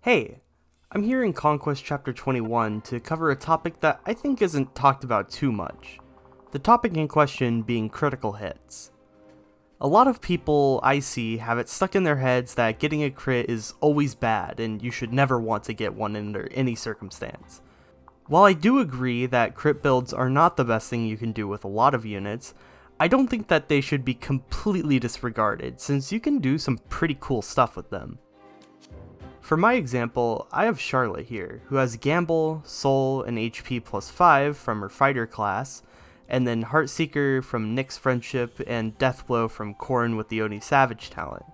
Hey, I'm here in Conquest Chapter 21 to cover a topic that I think isn't talked about too much. The topic in question being critical hits. A lot of people I see have it stuck in their heads that getting a crit is always bad and you should never want to get one under any circumstance. While I do agree that crit builds are not the best thing you can do with a lot of units, I don't think that they should be completely disregarded since you can do some pretty cool stuff with them. For my example, I have Charlotte here, who has Gamble, Soul, and HP plus 5 from her fighter class, and then Heartseeker from Nick's Friendship and Deathblow from Corrin with the Oni Savage talent.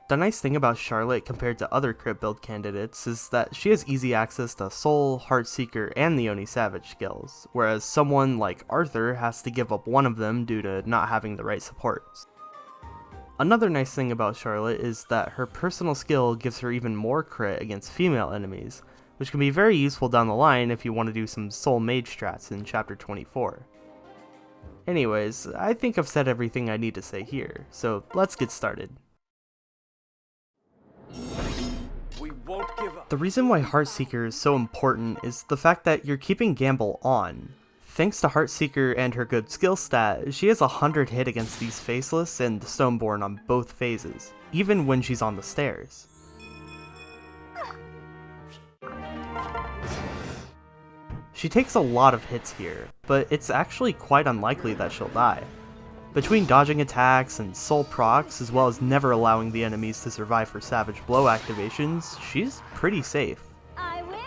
The nice thing about Charlotte compared to other crit build candidates is that she has easy access to Soul, Heartseeker, and the Oni Savage skills, whereas someone like Arthur has to give up one of them due to not having the right supports. Another nice thing about Charlotte is that her personal skill gives her even more crit against female enemies, which can be very useful down the line if you want to do some soul mage strats in chapter 24. Anyways, I think I've said everything I need to say here, so let's get started. We won't give up. The reason why Heartseeker is so important is the fact that you're keeping Gamble on. Thanks to Heartseeker and her good skill stat, she has 100 hit against these Faceless and the Stoneborn on both phases, even when she's on the stairs. She takes a lot of hits here, but it's actually quite unlikely that she'll die. Between dodging attacks and soul procs, as well as never allowing the enemies to survive her Savage Blow activations, she's pretty safe. I win!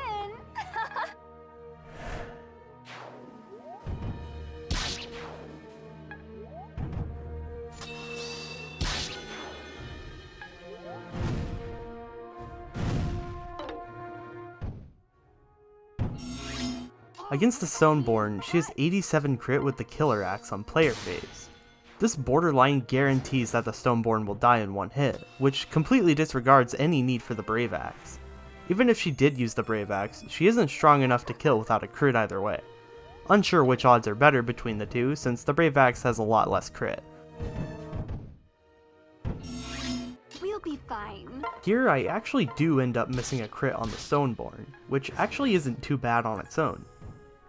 Against the Stoneborn, she has 87 crit with the Killer Axe on player phase. This borderline guarantees that the Stoneborn will die in one hit, which completely disregards any need for the Brave Axe. Even if she did use the Brave Axe, she isn't strong enough to kill without a crit either way. Unsure which odds are better between the two since the Brave Axe has a lot less crit. We'll be fine. Here I actually do end up missing a crit on the Stoneborn, which actually isn't too bad on its own.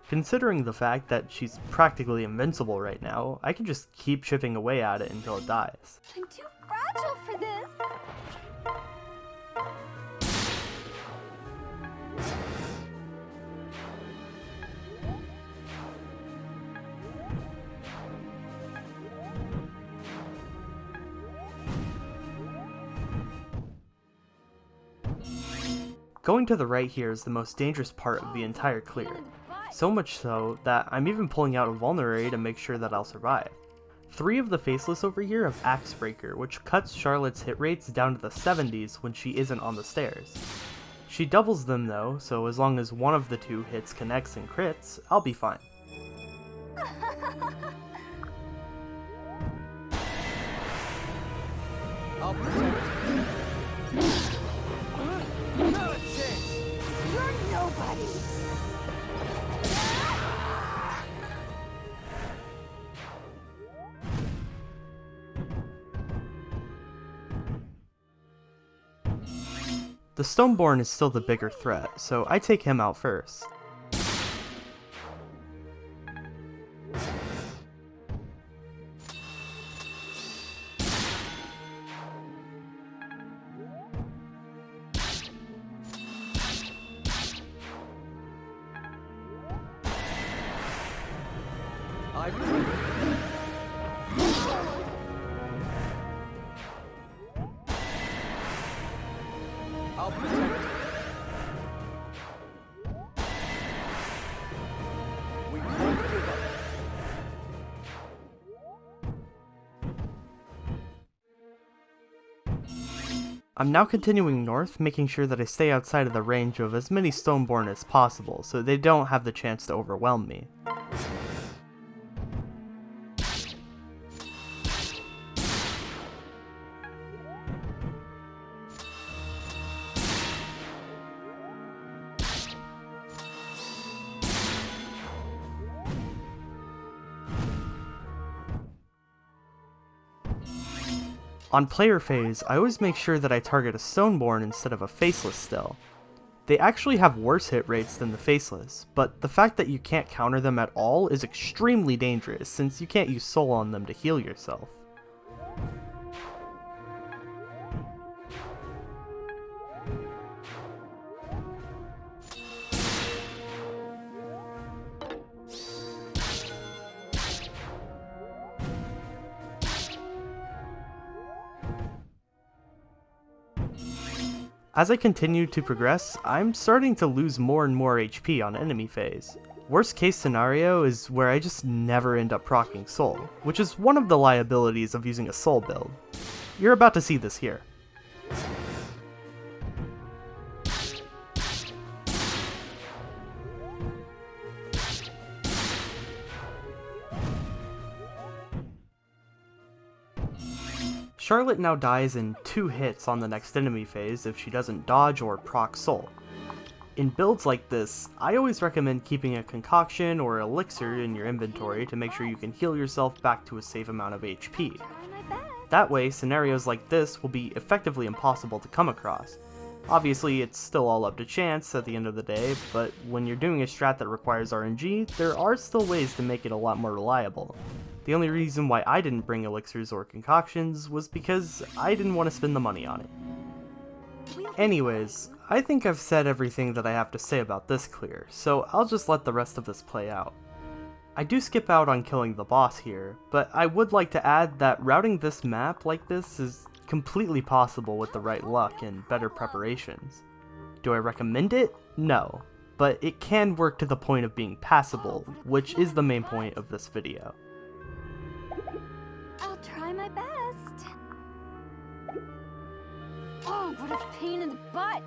Considering the fact that she's practically invincible right now, I can just keep chipping away at it until it dies. I'm too fragile for this. Going to the right here is the most dangerous part of the entire clear. So much so that I'm even pulling out a Vulnerary to make sure that I'll survive. 3 of the Faceless over here have Axe Breaker, which cuts Charlotte's hit rates down to the 70s when she isn't on the stairs. She doubles them though, so as long as one of the 2 hits connects and crits, I'll be fine. I'll protect you. Not a chance. You're nobody. The Stoneborn is still the bigger threat, so I take him out first. I protect you. I'll protect you. We won't give up. I'm now continuing north, making sure that I stay outside of the range of as many Stoneborn as possible, so they don't have the chance to overwhelm me. On player phase, I always make sure that I target a Stoneborn instead of a Faceless still. They actually have worse hit rates than the Faceless, but the fact that you can't counter them at all is extremely dangerous since you can't use Soul on them to heal yourself. As I continue to progress, I'm starting to lose more and more HP on enemy phase. Worst case scenario is where I just never end up proccing Soul, which is one of the liabilities of using a Soul build. You're about to see this here. Charlotte now dies in 2 hits on the next enemy phase if she doesn't dodge or proc Soul. In builds like this, I always recommend keeping a concoction or elixir in your inventory to make sure you can heal yourself back to a safe amount of HP. That way, scenarios like this will be effectively impossible to come across. Obviously, it's still all up to chance at the end of the day, but when you're doing a strat that requires RNG, there are still ways to make it a lot more reliable. The only reason why I didn't bring elixirs or concoctions was because I didn't want to spend the money on it. Anyways, I think I've said everything that I have to say about this clear, so I'll just let the rest of this play out. I do skip out on killing the boss here, but I would like to add that routing this map like this is completely possible with the right luck and better preparations. Do I recommend it? No, but it can work to the point of being passable, which is the main point of this video. I'll try my best. Oh, what a pain in the butt!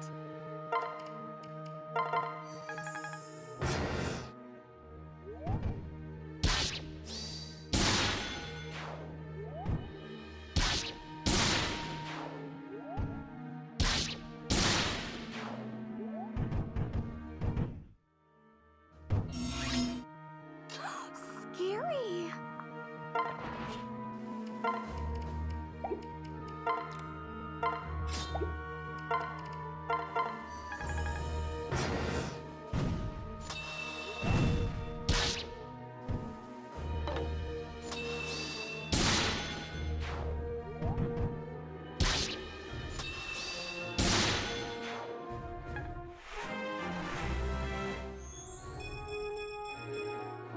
Scary!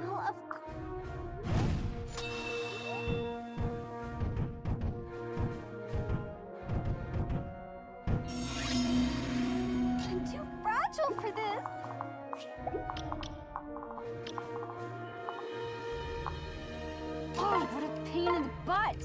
Well, of course. I'm too fragile for this. Oh, what a pain in the butt!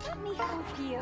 Let me help you.